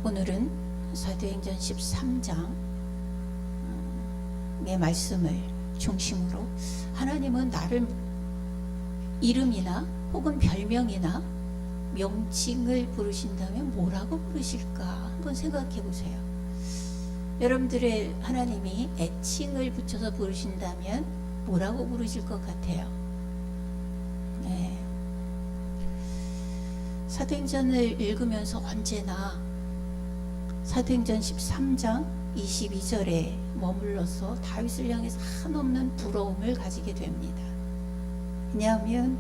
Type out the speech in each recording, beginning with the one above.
오늘은 사도행전 13장의 말씀을 중심으로 하나님은 나를 이름이나 혹은 별명이나 명칭을 부르신다면 뭐라고 부르실까 한번 생각해 보세요. 여러분들의 하나님이 애칭을 붙여서 부르신다면 뭐라고 부르실 것 같아요? 네. 사도행전을 읽으면서 언제나 사도행전 13장 22절에 머물러서 다윗을 향해서 한없는 부러움을 가지게 됩니다. 왜냐하면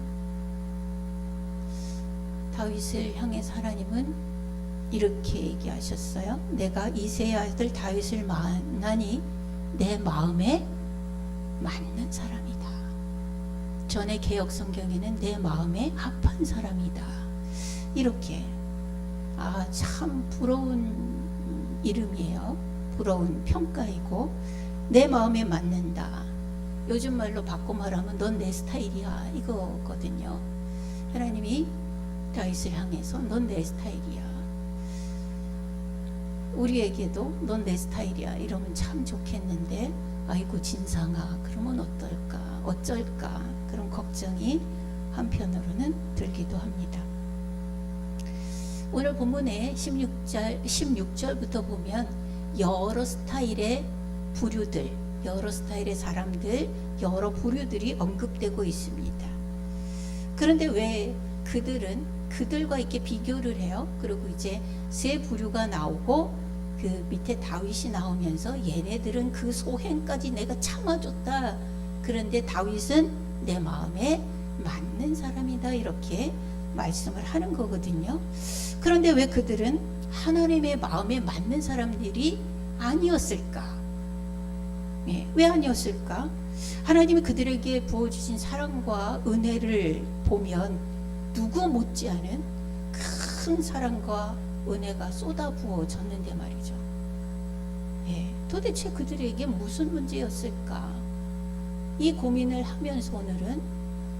다윗을 향해서 하나님은 이렇게 얘기하셨어요. 내가 이새의 아들 다윗을 만나니 내 마음에 맞는 사람이다. 전에 개역 성경에는 내 마음에 합한 사람이다. 이렇게 참 부러운 이름이에요. 부러운 평가이고 내 마음에 맞는다. 요즘 말로 바꿔 말하면 넌 내 스타일이야 이거거든요. 하나님이 다윗을 향해서 넌 내 스타일이야. 우리에게도 넌 내 스타일이야 이러면 참 좋겠는데 아이고 진상아 그러면 어쩔까 그런 걱정이 한편으로는 들기도 합니다. 오늘 본문의 16절부터 보면 여러 스타일의 부류들, 여러 스타일의 사람들, 여러 부류들이 언급되고 있습니다. 그런데 왜 그들과 이렇게 비교를 해요? 그리고 이제 세 부류가 나오고 그 밑에 다윗이 나오면서 얘네들은 그 소행까지 내가 참아줬다. 그런데 다윗은 내 마음에 맞는 사람이다. 이렇게 말씀을 하는 거거든요. 그런데 왜 그들은 하나님의 마음에 맞는 사람들이 아니었을까? 왜 아니었을까? 하나님이 그들에게 부어주신 사랑과 은혜를 보면 누구 못지않은 큰 사랑과 은혜가 쏟아 부어졌는데 말이죠. 도대체 그들에게 무슨 문제였을까? 이 고민을 하면서 오늘은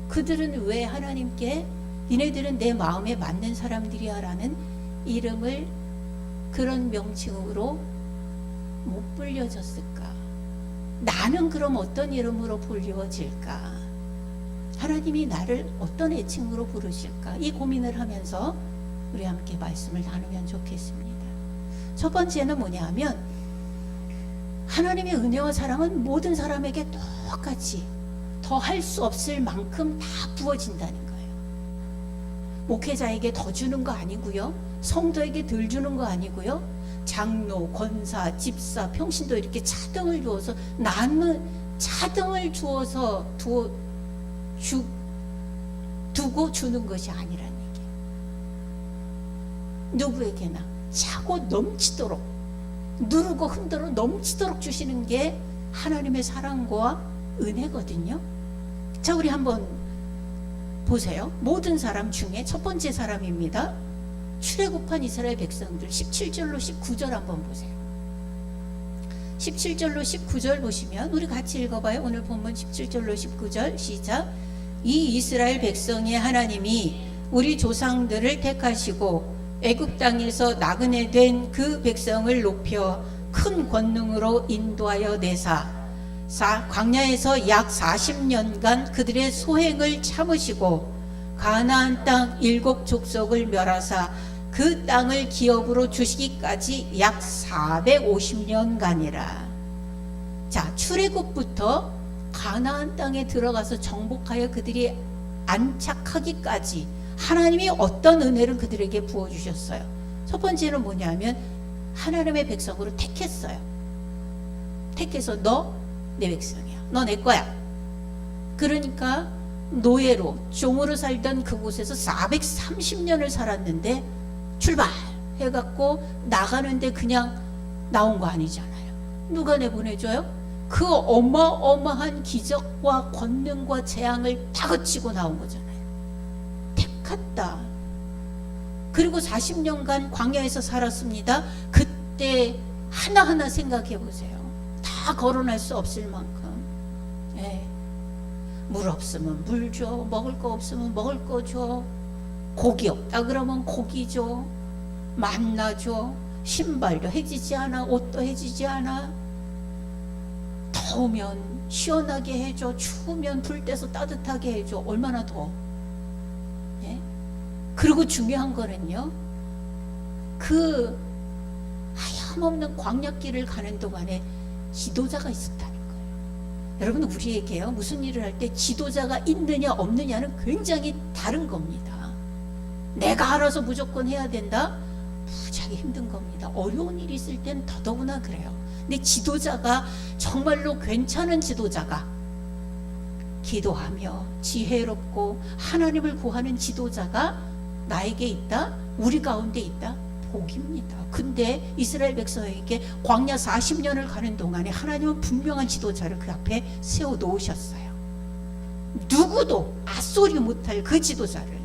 그들은 왜 하나님께 니네들은 내 마음에 맞는 사람들이야 라는 이름을 그런 명칭으로 못 불려졌을까? 나는 그럼 어떤 이름으로 불려질까? 하나님이 나를 어떤 애칭으로 부르실까? 이 고민을 하면서 우리 함께 말씀을 나누면 좋겠습니다. 첫 번째는 뭐냐 하면 하나님의 은혜와 사랑은 모든 사람에게 똑같이 더 할 수 없을 만큼 다 부어진다는 거예요. 목회자에게 더 주는 거 아니고요. 성도에게 덜 주는 거 아니고요. 장로, 권사, 집사, 평신도 이렇게 차등을 주어서 나는 차등을 주어서 두고 주는 것이 아니라는 얘기예요. 누구에게나 차고 넘치도록 누르고 흔들어 넘치도록 주시는 게 하나님의 사랑과 은혜거든요. 자, 우리 한번 보세요. 모든 사람 중에 첫 번째 사람입니다. 출애굽한 이스라엘 백성들 17절로 19절 한번 보세요. 17절로 19절 보시면 우리 같이 읽어봐요. 오늘 본문 17절로 19절 시작. 이 이스라엘 백성의 하나님이 우리 조상들을 택하시고 애굽 땅에서 나그네 된 그 백성을 높여 큰 권능으로 인도하여 내사 광야에서 약 40년간 그들의 소행을 참으시고 가나안 땅 7족속을 멸하사 그 땅을 기업으로 주시기까지 약 450년간이라. 자, 출애굽부터 가나안 땅에 들어가서 정복하여 그들이 안착하기까지 하나님이 어떤 은혜를 그들에게 부어주셨어요. 첫 번째는 뭐냐면 하나님의 백성으로 택했어요. 택해서 너 내 백성이야. 너 내 거야. 그러니까 노예로 종으로 살던 그곳에서 430년을 살았는데 출발 해갖고 나가는데 그냥 나온 거 아니잖아요. 누가 내보내줘요? 그 어마어마한 기적과 권능과 재앙을 다 거치고 나온 거잖아요. 택했다. 그리고 40년간 광야에서 살았습니다. 그때 하나하나 생각해 보세요. 다 거론할 수 없을 만큼. 물 없으면 물 줘. 먹을 거 없으면 먹을 거 줘. 고기 없다 그러면 고기 줘. 만나 줘. 신발도 해지지 않아, 옷도 해지지 않아. 더우면 시원하게 해줘, 추우면 불 떼서 따뜻하게 해줘. 얼마나 더워. 예? 그리고 중요한 거는요, 그 하염없는 광야길을 가는 동안에 지도자가 있었다는 거예요. 여러분, 우리에게요, 무슨 일을 할 때 지도자가 있느냐 없느냐는 굉장히 다른 겁니다. 내가 알아서 무조건 해야 된다? 무지하게 힘든 겁니다. 어려운 일이 있을 땐 더더구나 그래요. 근데 지도자가, 정말로 괜찮은 지도자가, 기도하며 지혜롭고 하나님을 구하는 지도자가 나에게 있다? 우리 가운데 있다? 복입니다. 근데 이스라엘 백성에게 광야 40년을 가는 동안에 하나님은 분명한 지도자를 그 앞에 세워 놓으셨어요. 누구도 앗소리 못할 그 지도자를.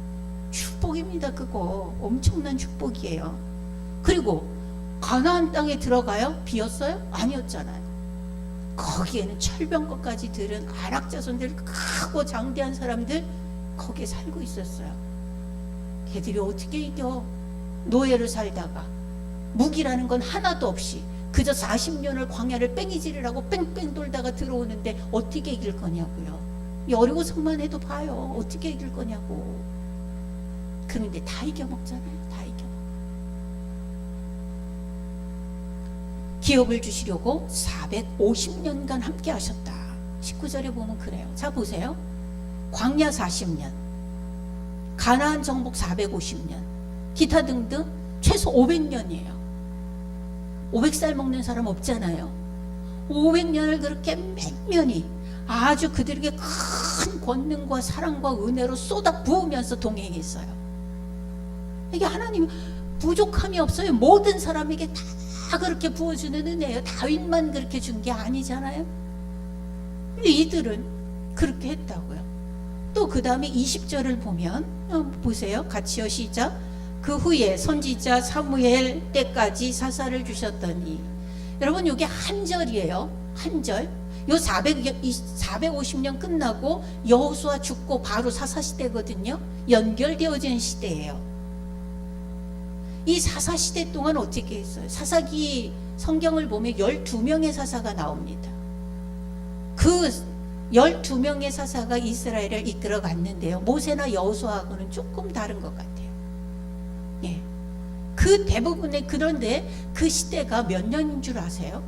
축복입니다. 그거 엄청난 축복이에요. 그리고 가나안 땅에 들어가요? 비었어요? 아니었잖아요. 거기에는 철병거까지 들은 아락 자손들, 크고 장대한 사람들 거기에 살고 있었어요. 걔들이 어떻게 이겨? 노예로 살다가 무기라는 건 하나도 없이 그저 40년을 광야를 뺑이질을 뺑뺑 돌다가 들어오는데 어떻게 이길 거냐고요. 여리고성만 해도 봐요. 어떻게 이길 거냐고. 그런데 다 이겨먹잖아요. 다 이겨먹어. 기업을 주시려고 450년간 함께 하셨다. 19절에 보면 그래요. 자, 보세요. 광야 40년, 가나안 정복 450년, 기타 등등 최소 500년이에요. 500살 먹는 사람 없잖아요. 500년을 그렇게 맹면히 아주 그들에게 큰 권능과 사랑과 은혜로 쏟아 부으면서 동행했어요. 이게 하나님 부족함이 없어요. 모든 사람에게 다 그렇게 부어주는 은혜예요. 다윗만 그렇게 준 게 아니잖아요. 근데 이들은 그렇게 했다고요. 또 그 다음에 20절을 보면 보세요. 같이요. 시작. 그 후에 선지자 사무엘 때까지 사사를 주셨더니, 여러분 이게 한 절이에요. 한 절. 요 450년 끝나고 여호수아 죽고 바로 사사시대거든요. 연결되어진 시대예요. 이 사사시대 동안 어떻게 했어요? 사사기 성경을 보면 12명의 사사가 나옵니다. 그 12명의 사사가 이스라엘을 이끌어 갔는데요, 모세나 여호수아하고는 조금 다른 것 같아요. 예. 그 대부분의, 그런데 그 시대가 몇 년인 줄 아세요?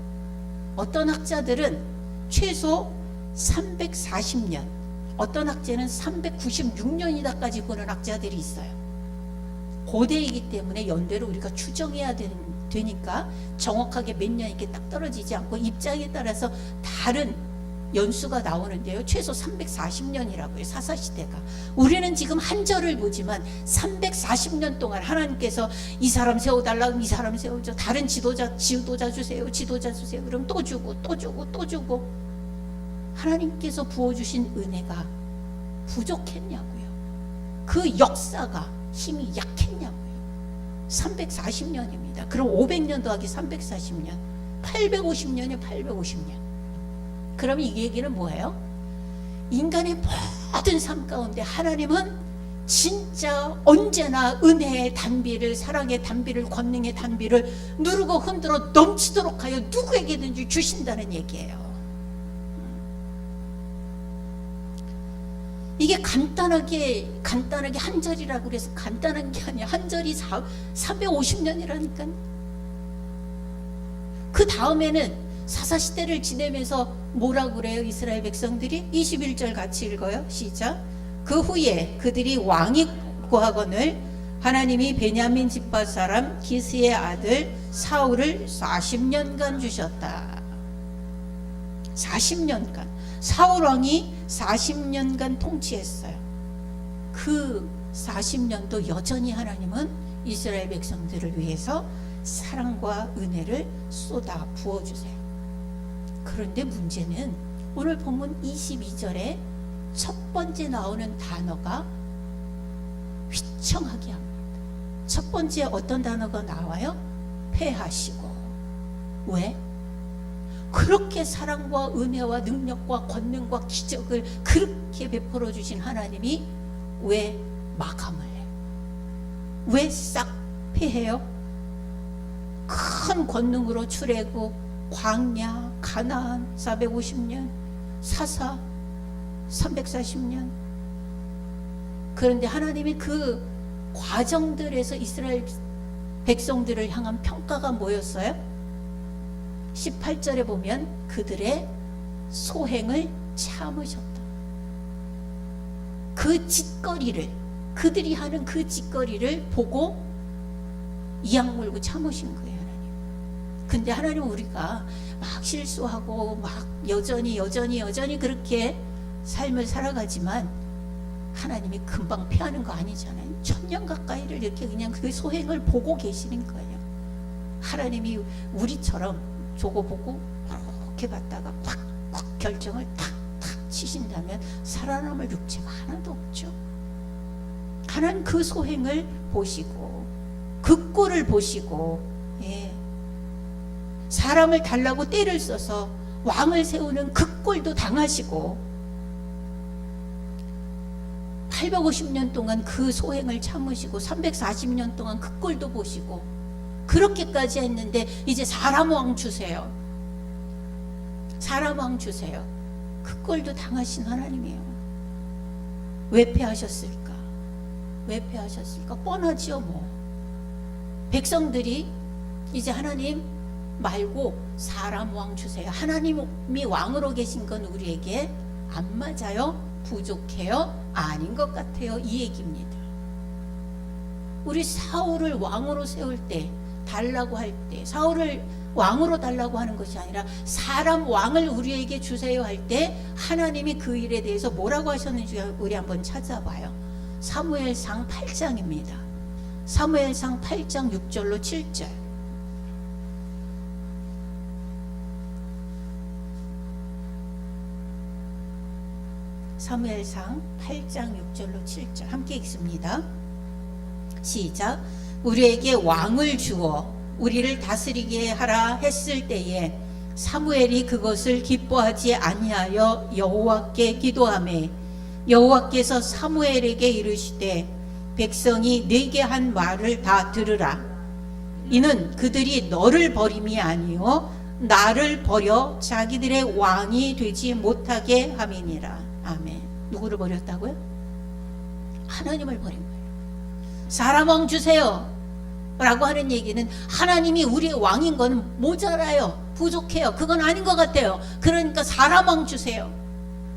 어떤 학자들은 최소 340년, 어떤 학자는 396년이다까지 보는 학자들이 있어요. 고대이기 때문에 연대로 우리가 추정해야 되니까 정확하게 몇 년 이렇게 딱 떨어지지 않고 입장에 따라서 다른 연수가 나오는데요, 최소 340년이라고요. 사사시대가. 우리는 지금 한 절을 보지만 340년 동안 하나님께서 이 사람 세워달라고, 이 사람 세워줘, 다른 지도자 주세요, 지도자 주세요. 그럼 또 주고 또 주고 또 주고. 하나님께서 부어주신 은혜가 부족했냐고요. 그 역사가 힘이 약했냐고요. 340년입니다. 그럼 500년 더하기 340년, 850년이에요. 850년. 그럼 이 얘기는 뭐예요? 인간의 모든 삶 가운데 하나님은 진짜 언제나 은혜의 단비를, 사랑의 단비를, 권능의 단비를 누르고 흔들어 넘치도록 하여 누구에게든지 주신다는 얘기예요. 이게 간단하게 한 절이라고 그래서 간단한 게 아니야. 한 절이 450년이라니까요. 그 다음에는 사사시대를 지내면서 뭐라고 그래요? 이스라엘 백성들이 21절 같이 읽어요. 시작. 그 후에 그들이 왕이 구하거늘 하나님이 베냐민 집파 사람 기스의 아들 사울을 40년간 주셨다. 40년간 사울 왕이 40년간 통치했어요. 그 40년도 여전히 하나님은 이스라엘 백성들을 위해서 사랑과 은혜를 쏟아 부어주세요. 그런데 문제는 오늘 본문 22절에 첫 번째 나오는 단어가 휘청하게 합니다. 첫 번째 어떤 단어가 나와요? 패하시고. 왜? 그렇게 사랑과 은혜와 능력과 권능과 기적을 그렇게 베풀어 주신 하나님이 왜 마감을 해요? 왜 싹 패해요? 큰 권능으로 출애굽, 광야, 가나안 450년, 사사 340년. 그런데 하나님이 그 과정들에서 이스라엘 백성들을 향한 평가가 뭐였어요? 18절에 보면 그들의 소행을 참으셨다. 그 짓거리를, 그들이 하는 그 짓거리를 보고 이악 물고 참으신 거예요, 하나님. 근데 하나님은 우리가 막 실수하고 막 여전히 그렇게 삶을 살아가지만 하나님이 금방 피하는 거 아니잖아요. 1000년 가까이를 이렇게 그냥 그 소행을 보고 계시는 거예요. 하나님이 우리처럼 저거 보고 이렇게 봤다가 꽉 결정을 탁탁 치신다면 살아남을 육체가 하나도 없죠. 하나님 그 소행을 보시고 그 꼴을 보시고, 예, 사람을 달라고 때를 써서 왕을 세우는 그 꼴도 당하시고 850년 동안 그 소행을 참으시고 340년 동안 그 꼴도 보시고 그렇게까지 했는데 이제 사람 왕 주세요. 사람 왕 주세요. 그 꼴도 당하신 하나님이에요. 왜 패하셨을까? 왜 패하셨을까? 뻔하지요 뭐. 백성들이 이제 하나님 말고 사람 왕 주세요. 하나님이 왕으로 계신 건 우리에게 안 맞아요? 부족해요? 아닌 것 같아요. 이 얘기입니다. 우리 사울을 왕으로 세울 때, 달라고 할 때, 사울을 왕으로 달라고 하는 것이 아니라 사람 왕을 우리에게 주세요 할 때 하나님이 그 일에 대해서 뭐라고 하셨는지 우리 한번 찾아봐요. 사무엘상 8장입니다. 사무엘상 8장 6절로 7절. 사무엘상 8장 6절로 7절 함께 읽습니다. 시작. 우리에게 왕을 주어 우리를 다스리게 하라 했을 때에 사무엘이 그것을 기뻐하지 아니하여 여호와께 기도하매 여호와께서 사무엘에게 이르시되 백성이 네게 한 말을 다 들으라. 이는 그들이 너를 버림이 아니요 나를 버려 자기들의 왕이 되지 못하게 함이니라. 아멘. 누구를 버렸다고요? 하나님을 버린 거예요. 사람 왕 주세요 라고 하는 얘기는 하나님이 우리의 왕인 건 모자라요, 부족해요, 그건 아닌 것 같아요. 그러니까 사람 왕 주세요.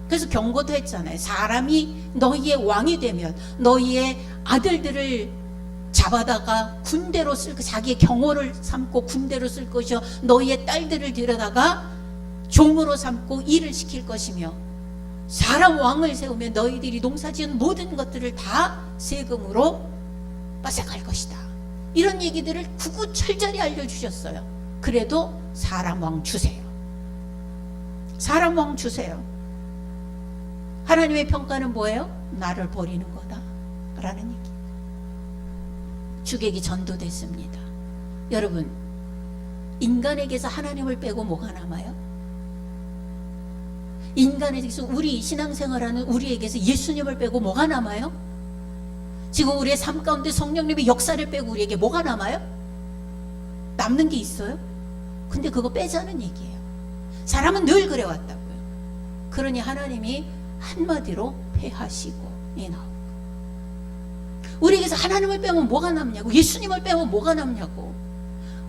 그래서 경고도 했잖아요. 사람이 너희의 왕이 되면 너희의 아들들을 잡아다가 군대로 쓸, 자기의 경호를 삼고 군대로 쓸 것이요 너희의 딸들을 데려다가 종으로 삼고 일을 시킬 것이며 사람 왕을 세우면 너희들이 농사지은 모든 것들을 다 세금으로 빠삭할 것이다. 이런 얘기들을 구구절절히 알려주셨어요. 그래도 사람 왕 주세요. 사람 왕 주세요. 하나님의 평가는 뭐예요? 나를 버리는 거다 라는 얘기. 주객이 전도됐습니다. 여러분, 인간에게서 하나님을 빼고 뭐가 남아요? 인간에게서 우리 신앙생활하는 우리에게서 예수님을 빼고 뭐가 남아요? 지금 우리의 삶 가운데 성령님의 역사를 빼고 우리에게 뭐가 남아요? 남는 게 있어요? 근데 그거 빼자는 얘기예요. 사람은 늘 그래왔다고요. 그러니 하나님이 한마디로 패하시고 나오고. 우리에게서 하나님을 빼면 뭐가 남냐고, 예수님을 빼면 뭐가 남냐고.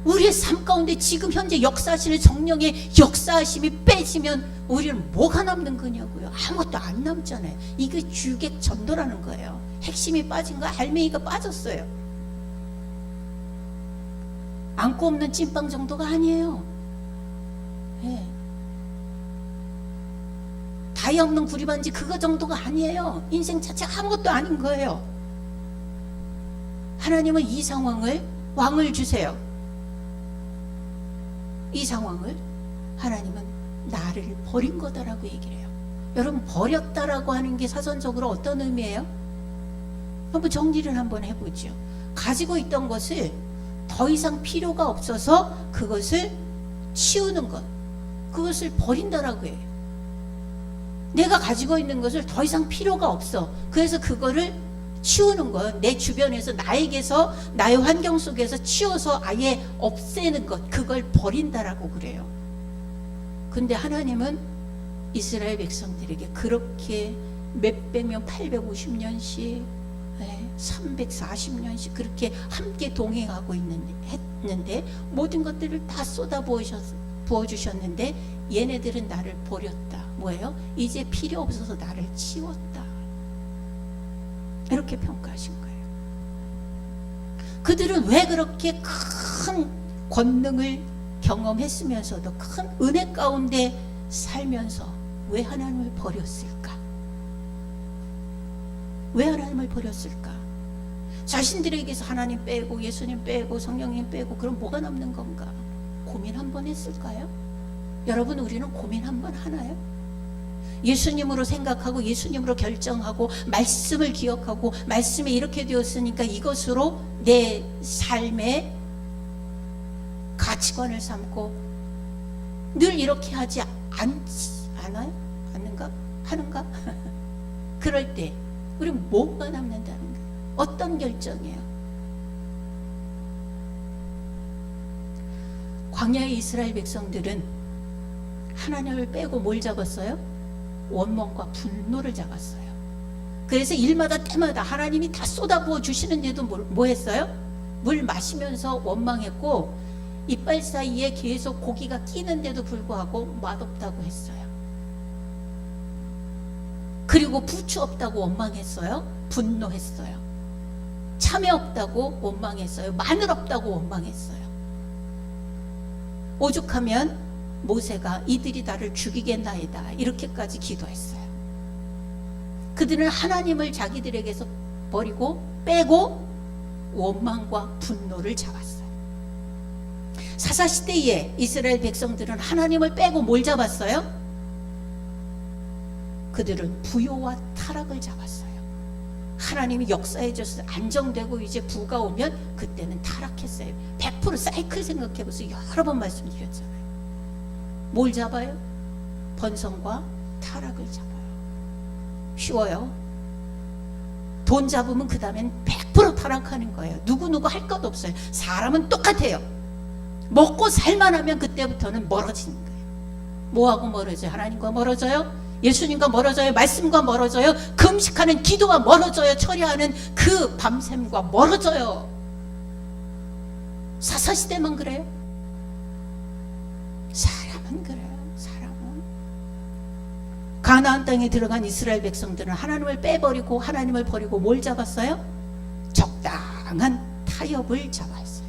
우리의 삶 가운데 지금 현재 역사하시는 성령의 역사하심이 빼지면 우리는 뭐가 남는 거냐고요. 아무것도 안 남잖아요. 이게 주객 전도라는 거예요. 핵심이 빠진 거, 알맹이가 빠졌어요. 안고 없는 찐빵 정도가 아니에요. 예. 다이 없는 구리반지 그거 정도가 아니에요. 인생 자체가 아무것도 아닌 거예요. 하나님은 이 상황을 왕을 주세요. 이 상황을 하나님은 나를 버린 거다라고 얘기를 해요. 여러분, 버렸다라고 하는 게 사전적으로 어떤 의미예요? 한번 정리를 한번 해보죠. 가지고 있던 것을 더 이상 필요가 없어서 그것을 치우는 것, 그것을 버린다라고 해요. 내가 가지고 있는 것을 더 이상 필요가 없어. 그래서 그거를 치우는 거예요. 내 주변에서, 나에게서, 나의 환경 속에서 치워서 아예 없애는 것, 그걸 버린다라고 그래요. 근데 하나님은 이스라엘 백성들에게 그렇게 몇백 년, 850년씩 340년씩 그렇게 함께 동행하고 했는데 모든 것들을 다 쏟아 부어주셨는데 얘네들은 나를 버렸다. 뭐예요? 이제 필요 없어서 나를 치웠다. 이렇게 평가하신 거예요. 그들은 왜 그렇게 큰 권능을 경험했으면서도 큰 은혜 가운데 살면서 왜 하나님을 버렸을까? 왜 하나님을 버렸을까? 자신들에게서 하나님 빼고 예수님 빼고 성령님 빼고 그럼 뭐가 남는 건가? 고민 한번 했을까요? 여러분, 우리는 고민 한번 하나요? 예수님으로 생각하고 예수님으로 결정하고 말씀을 기억하고 말씀이 이렇게 되었으니까 이것으로 내 삶의 가치관을 삼고 늘 이렇게 하지 않아요? 않는가? 하는가? 그럴 때 우리 뭐가 남는다는 거예요? 어떤 결정이에요? 광야의 이스라엘 백성들은 하나님을 빼고 뭘 잡았어요? 원망과 분노를 잡았어요. 그래서 일마다 때마다 하나님이 다 쏟아부어 주시는데도 뭐 했어요? 물 마시면서 원망했고 이빨 사이에 계속 고기가 끼는데도 불구하고 맛없다고 했어요. 그리고 부추 없다고 원망했어요. 분노했어요. 참외 없다고 원망했어요. 마늘 없다고 원망했어요. 오죽하면 모세가 이들이 나를 죽이겠나이다 이렇게까지 기도했어요. 그들은 하나님을 자기들에게서 버리고 빼고 원망과 분노를 잡았어요. 사사시대에 이스라엘 백성들은 하나님을 빼고 뭘 잡았어요? 그들은 부요와 타락을 잡았어요. 하나님이 역사해 줘서 안정되고 이제 부가 오면 그때는 타락했어요. 100% 사이클 생각해보세요. 여러 번 말씀드렸잖아요. 뭘 잡아요? 번성과 타락을 잡아요. 쉬워요. 돈 잡으면 그 다음엔 100% 타락하는 거예요. 누구누구 할 것 없어요. 사람은 똑같아요. 먹고 살만하면 그때부터는 멀어지는 거예요. 뭐하고 멀어져요? 하나님과 멀어져요? 예수님과 멀어져요? 말씀과 멀어져요? 금식하는 기도와 멀어져요? 처리하는 그 밤샘과 멀어져요? 사사시대만 그래요? 사람은 그래요. 사람은. 가나안 땅에 들어간 이스라엘 백성들은 하나님을 빼버리고 하나님을 버리고 뭘 잡았어요? 적당한 타협을 잡았어요.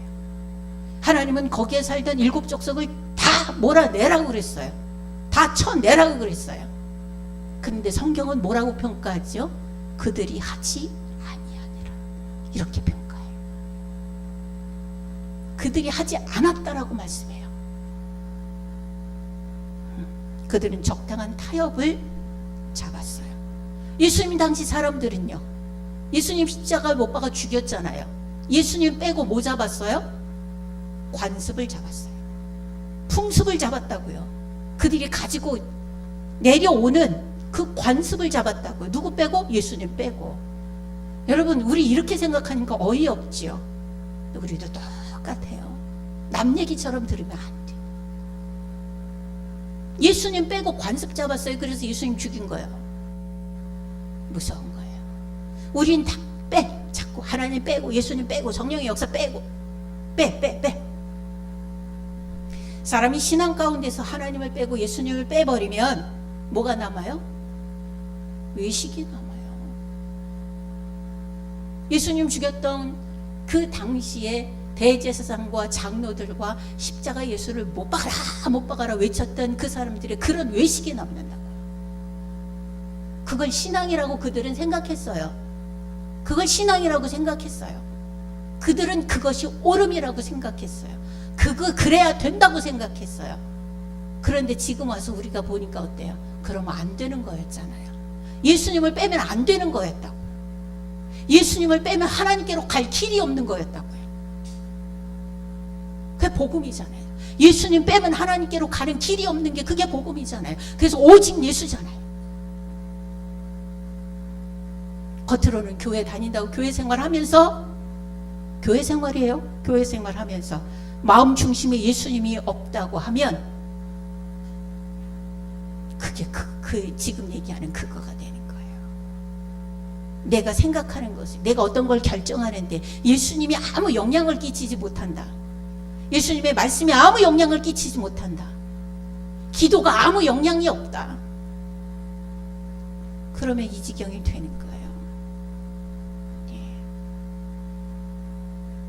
하나님은 거기에 살던 7 족속을 다 몰아내라고 그랬어요. 다 쳐내라고 그랬어요. 그런데 성경은 뭐라고 평가하죠? 그들이 하지 아니하니라 이렇게 평가해요. 그들이 하지 않았다라고 말씀해요. 그들은 적당한 타협을 잡았어요. 예수님 당시 사람들은요, 예수님 십자가를 못 박아 죽였잖아요. 예수님 빼고 뭐 잡았어요? 관습을 잡았어요. 풍습을 잡았다고요. 그들이 가지고 내려오는 그 관습을 잡았다고요. 누구 빼고? 예수님 빼고. 여러분, 우리 이렇게 생각하니까 어이없지요. 우리도 똑같아요. 남 얘기처럼 들으면 안 돼. 예수님 빼고 관습 잡았어요. 그래서 예수님 죽인 거예요. 무서운 거예요. 우린 다 빼. 자꾸 하나님 빼고 예수님 빼고 성령의 역사 빼고 빼. 사람이 신앙 가운데서 하나님을 빼고 예수님을 빼버리면 뭐가 남아요? 외식이 남아요. 예수님 죽였던 그 당시에 대제사장과 장로들과 십자가 예수를 못 박아라 외쳤던 그 사람들의 그런 외식이 남는다고요. 그걸 신앙이라고 그들은 생각했어요. 그걸 신앙이라고 생각했어요. 그들은 그것이 옳음이라고 생각했어요. 그래야 된다고 생각했어요. 그런데 지금 와서 우리가 보니까 어때요? 그러면 안 되는 거였잖아요. 예수님을 빼면 안 되는 거였다고. 예수님을 빼면 하나님께로 갈 길이 없는 거였다고요. 그게 복음이잖아요. 예수님 빼면 하나님께로 가는 길이 없는 게 그게 복음이잖아요. 그래서 오직 예수잖아요. 겉으로는 교회 다닌다고 교회 생활하면서, 교회 생활이에요. 교회 생활하면서 마음 중심에 예수님이 없다고 하면 그게 지금 얘기하는 그거가 되는 거예요. 내가 생각하는 것을, 내가 어떤 걸 결정하는데 예수님이 아무 영향을 끼치지 못한다. 예수님의 말씀에 아무 영향을 끼치지 못한다. 기도가 아무 영향이 없다. 그러면 이 지경이 되는 거예요.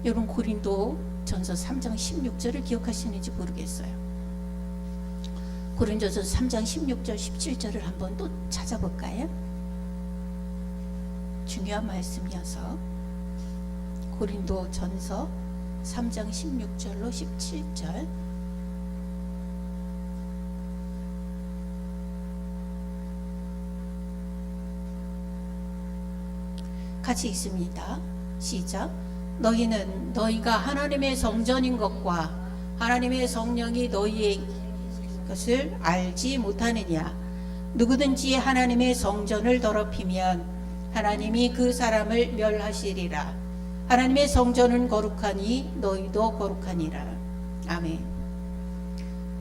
여러분, 고린도 전서 3장 16절을 기억하시는지 모르겠어요. 고린도전서 3장 16절 17절을 한번 또 찾아볼까요? 중요한 말씀이어서. 고린도 전서 3장 16절로 17절 같이 읽습니다. 시작. 너희는 너희가 하나님의 성전인 것과 하나님의 성령이 너희의 것을 알지 못하느냐. 누구든지 하나님의 성전을 더럽히면 하나님이 그 사람을 멸하시리라. 하나님의 성전은 거룩하니 너희도 거룩하니라. 아멘.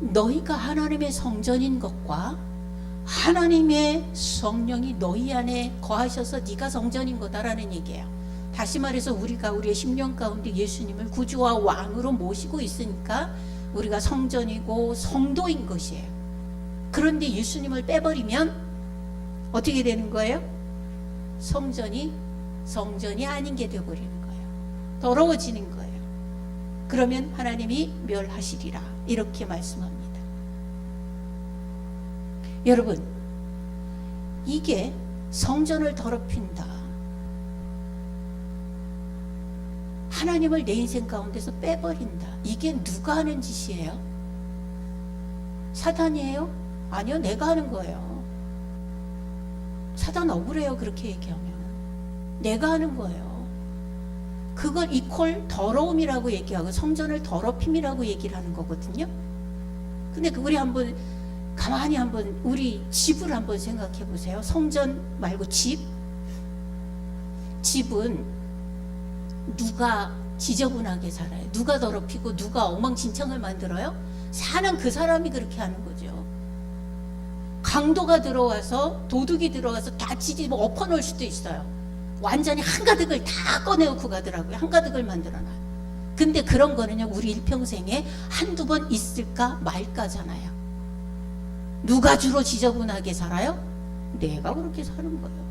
너희가 하나님의 성전인 것과 하나님의 성령이 너희 안에 거하셔서 네가 성전인 거다라는 얘기예요. 다시 말해서 우리가 우리의 심령 가운데 예수님을 구주와 왕으로 모시고 있으니까 우리가 성전이고 성도인 것이에요. 그런데 예수님을 빼버리면 어떻게 되는 거예요? 성전이 아닌 게 되어버리는 거예요. 더러워지는 거예요. 그러면 하나님이 멸하시리라, 이렇게 말씀합니다. 여러분, 이게 성전을 더럽힌다, 하나님을 내 인생 가운데서 빼버린다, 이게 누가 하는 짓이에요? 사단이에요? 아니요, 내가 하는 거예요. 사단 억울해요. 그렇게 얘기하면 내가 하는 거예요. 그걸 이퀄 더러움이라고 얘기하고 성전을 더럽힘이라고 얘기를 하는 거거든요. 근데 우리 한번 가만히 한번 우리 집을 한번 생각해 보세요. 성전 말고 집은 누가 지저분하게 살아요? 누가 더럽히고 누가 엉망진창을 만들어요? 사는 그 사람이 그렇게 하는 거죠. 강도가 들어와서, 도둑이 들어와서 다 뒤집어 엎어놓을 수도 있어요. 완전히 한가득을 다 꺼내놓고 가더라고요. 한가득을 만들어놔요. 근데 그런 거는요, 우리 일평생에 한두 번 있을까 말까잖아요. 누가 주로 지저분하게 살아요? 내가 그렇게 사는 거예요.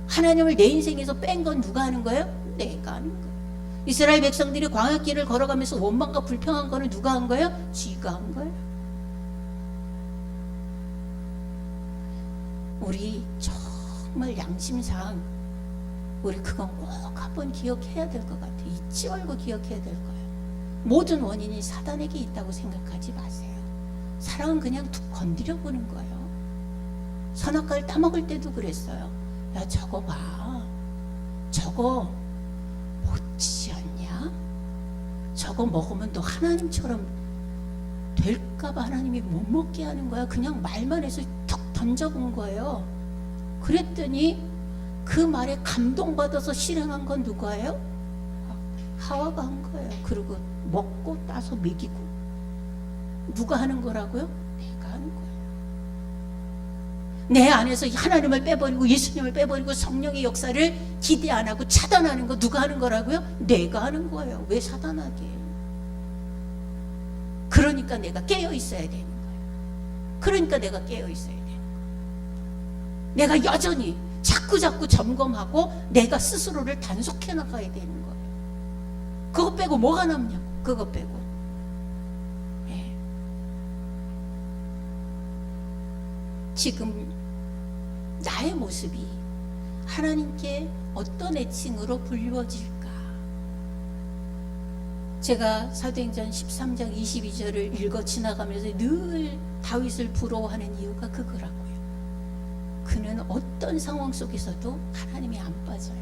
하나님을 내 인생에서 뺀 건 누가 하는 거예요? 내가 하는 거예요. 이스라엘 백성들이 광야길을 걸어가면서 원망과 불평한 거는 누가 한 거예요? 지가 한 거예요. 우리 정말 양심상 우리 그건 꼭 한번 기억해야 될 것 같아요. 잊지 말고 기억해야 될 거예요. 모든 원인이 사단에게 있다고 생각하지 마세요. 사랑은 그냥 툭 건드려 보는 거예요. 선악과를 따먹을 때도 그랬어요. 야, 저거 봐, 저거 못지지 않냐? 저거 먹으면 너 하나님처럼 될까봐 하나님이 못 먹게 하는 거야. 그냥 말만 해서 툭 던져본 거예요. 그랬더니 그 말에 감동받아서 실행한 건 누가예요? 하와가 한 거예요. 그리고 먹고 따서 먹이고. 누가 하는 거라고요? 내가 하는 거예요. 내 안에서 하나님을 빼버리고 예수님을 빼버리고 성령의 역사를 기대 안 하고 차단하는 거 누가 하는 거라고요? 내가 하는 거예요. 왜 사단하게? 그러니까 내가 깨어 있어야 되는 거예요. 그러니까 내가 깨어 있어야 되는 거예요. 내가 여전히 자꾸 점검하고 내가 스스로를 단속해 나가야 되는 거예요. 그거 빼고 뭐가 남냐고. 그거 빼고. 네. 지금 나의 모습이 하나님께 어떤 애칭으로 불리워질까? 제가 사도행전 13장 22절을 읽어 지나가면서 늘 다윗을 부러워하는 이유가 그거라고요. 그는 어떤 상황 속에서도 하나님이 안 빠져요.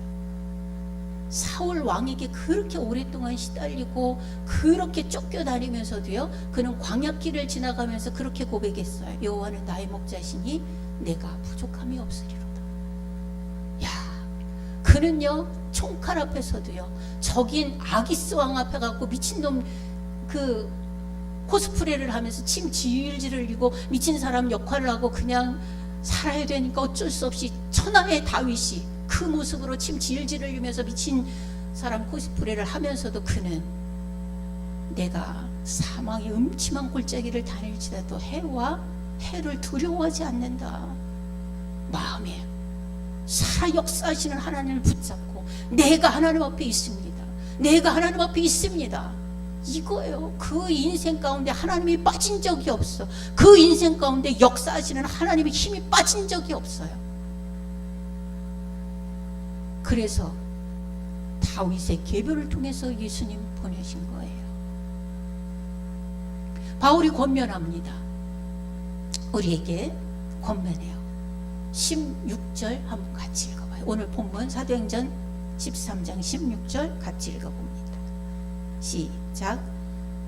사울 왕에게 그렇게 오랫동안 시달리고 그렇게 쫓겨다니면서도요, 그는 광야길을 지나가면서 그렇게 고백했어요. 여호와는 나의 목자시니 내가 부족함이 없으리로다. 야, 그 그는요 총칼 앞에서도요 적인 아기스 왕 앞에 갖고 미친놈 그 코스프레를 하면서 침 질질 흘리고 미친 사람 역할을 하고 그냥 살아야 되니까 어쩔 수 없이 천하의 다윗이 그 모습으로 침 질질 흘리면서 미친 사람 코스프레를 하면서도 그는 내가 사망의 음침한 골짜기를 다닐지라도 해와 해를 두려워하지 않는다. 마음에 살아 역사하시는 하나님을 붙잡고 내가 하나님 앞에 있습니다. 내가 하나님 앞에 있습니다. 이거예요. 그 인생 가운데 하나님이 빠진 적이 없어. 그 인생 가운데 역사하시는 하나님의 힘이 빠진 적이 없어요. 그래서 다윗의 계보를 통해서 예수님 보내신 거예요. 바울이 권면합니다. 우리에게 권면해요. 16절 한번 같이 읽어봐요. 오늘 본문 사도행전 13장 16절 같이 읽어봅니다. 시작.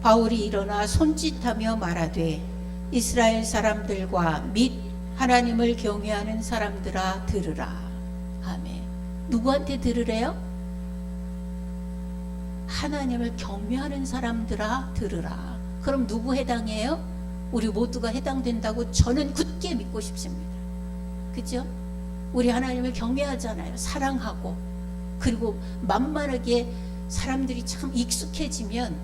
바울이 일어나 손짓하며 말하되 이스라엘 사람들과 및 하나님을 경외하는 사람들아 들으라. 아멘. 누구한테 들으래요? 하나님을 경외하는 사람들아 들으라. 그럼 누구 해당해요? 우리 모두가 해당된다고 저는 굳게 믿고 싶습니다. 그죠? 우리 하나님을 경외하잖아요. 사랑하고. 그리고 만만하게 사람들이 참 익숙해지면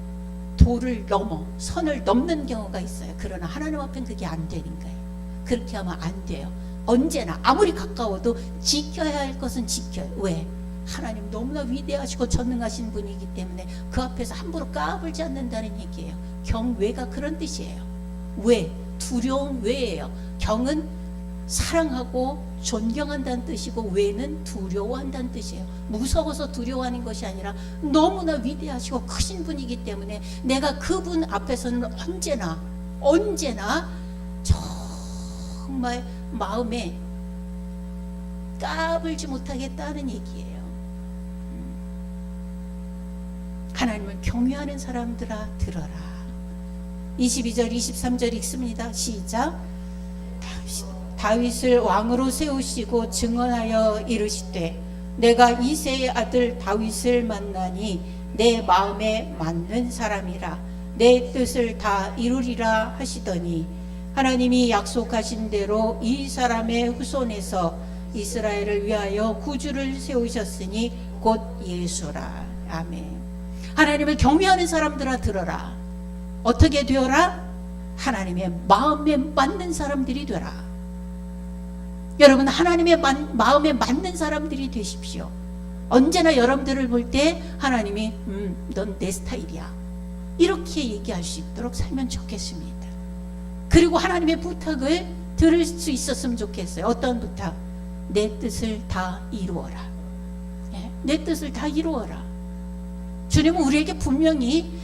도를 넘어 선을 넘는 경우가 있어요. 그러나 하나님 앞엔 그게 안 되는 거예요. 그렇게 하면 안 돼요. 언제나 아무리 가까워도 지켜야 할 것은 지켜요. 왜? 하나님 너무나 위대하시고 전능하신 분이기 때문에 그 앞에서 함부로 까불지 않는다는 얘기예요. 경외가 그런 뜻이에요. 왜? 두려운 외예요. 경은 사랑하고 존경한다는 뜻이고 외는 두려워한다는 뜻이에요. 무서워서 두려워하는 것이 아니라 너무나 위대하시고 크신 분이기 때문에 내가 그분 앞에서는 언제나 정말 마음에 까불지 못하겠다는 얘기예요. 하나님을 경외하는 사람들아 들어라. 22절 23절 읽습니다. 시작. 다윗을 왕으로 세우시고 증언하여 이르시되 내가 이새의 아들 다윗을 만나니 내 마음에 맞는 사람이라 내 뜻을 다 이루리라 하시더니 하나님이 약속하신 대로 이 사람의 후손에서 이스라엘을 위하여 구주를 세우셨으니 곧 예수라. 아멘. 하나님을 경외하는 사람들아 들어라. 어떻게 되어라? 하나님의 마음에 맞는 사람들이 되라. 여러분 하나님의 마음에 맞는 사람들이 되십시오. 언제나 여러분들을 볼 때 하나님이 넌 내 스타일이야 이렇게 얘기할 수 있도록 살면 좋겠습니다. 그리고 하나님의 부탁을 들을 수 있었으면 좋겠어요. 어떤 부탁? 내 뜻을 다 이루어라. 내 뜻을 다 이루어라. 주님은 우리에게 분명히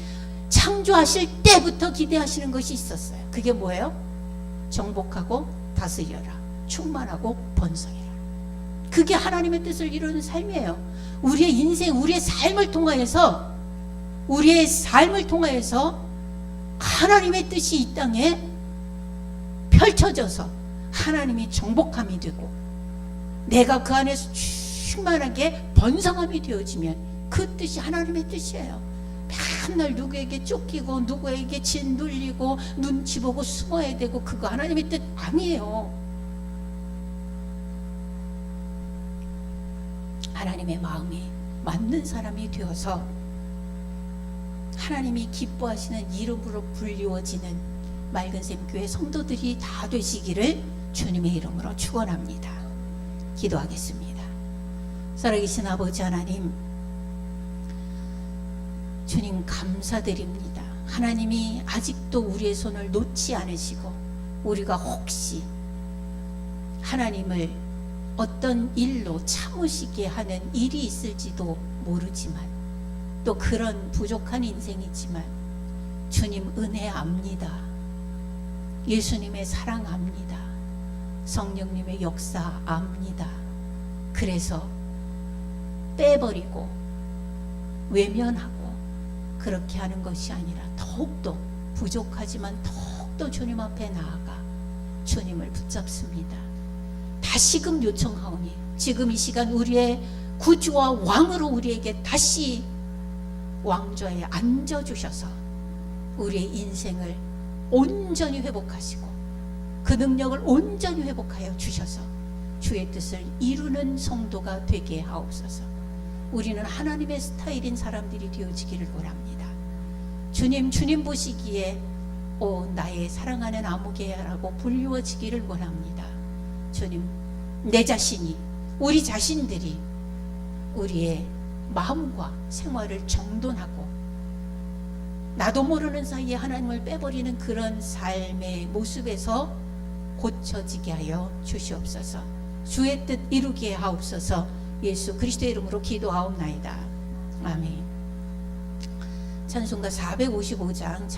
창조하실 때부터 기대하시는 것이 있었어요. 그게 뭐예요? 정복하고 다스려라. 충만하고 번성해라. 그게 하나님의 뜻을 이루는 삶이에요. 우리의 인생, 우리의 삶을 통하여서 하나님의 뜻이 이 땅에 펼쳐져서 하나님이 정복함이 되고 내가 그 안에서 충만하게 번성함이 되어지면 그 뜻이 하나님의 뜻이에요. 맨날 누구에게 쫓기고 누구에게 짓눌리고 눈치 보고 숨어야 되고 그거 하나님의 뜻 아니에요. 하나님의 마음이 맞는 사람이 되어서 하나님이 기뻐하시는 이름으로 불리워지는 맑은샘 교회 성도들이 다 되시기를 주님의 이름으로 축원합니다. 기도하겠습니다. 살아계신 아버지 하나님, 주님 감사드립니다. 하나님이 아직도 우리의 손을 놓지 않으시고 우리가 혹시 하나님을 어떤 일로 참으시게 하는 일이 있을지도 모르지만 또 그런 부족한 인생이지만 주님 은혜 압니다. 예수님의 사랑 압니다. 성령님의 역사 압니다. 그래서 빼버리고 외면하고 그렇게 하는 것이 아니라 더욱더 부족하지만 더욱더 주님 앞에 나아가 주님을 붙잡습니다. 다시금 요청하오니 지금 이 시간 우리의 구주와 왕으로 우리에게 다시 왕좌에 앉아주셔서 우리의 인생을 온전히 회복하시고 그 능력을 온전히 회복하여 주셔서 주의 뜻을 이루는 성도가 되게 하옵소서. 우리는 하나님의 스타일인 사람들이 되어지기를 원합니다. 주님 보시기에 오 나의 사랑하는 아무개야라고 불리워지기를 원합니다. 주님, 내 자신이, 우리 자신들이 우리의 마음과 생활을 정돈하고 나도 모르는 사이에 하나님을 빼버리는 그런 삶의 모습에서 고쳐지게 하여 주시옵소서. 주의 뜻 이루게 하옵소서. 예수 그리스도의 이름으로 기도하옵나이다. 아멘. 찬송가 455장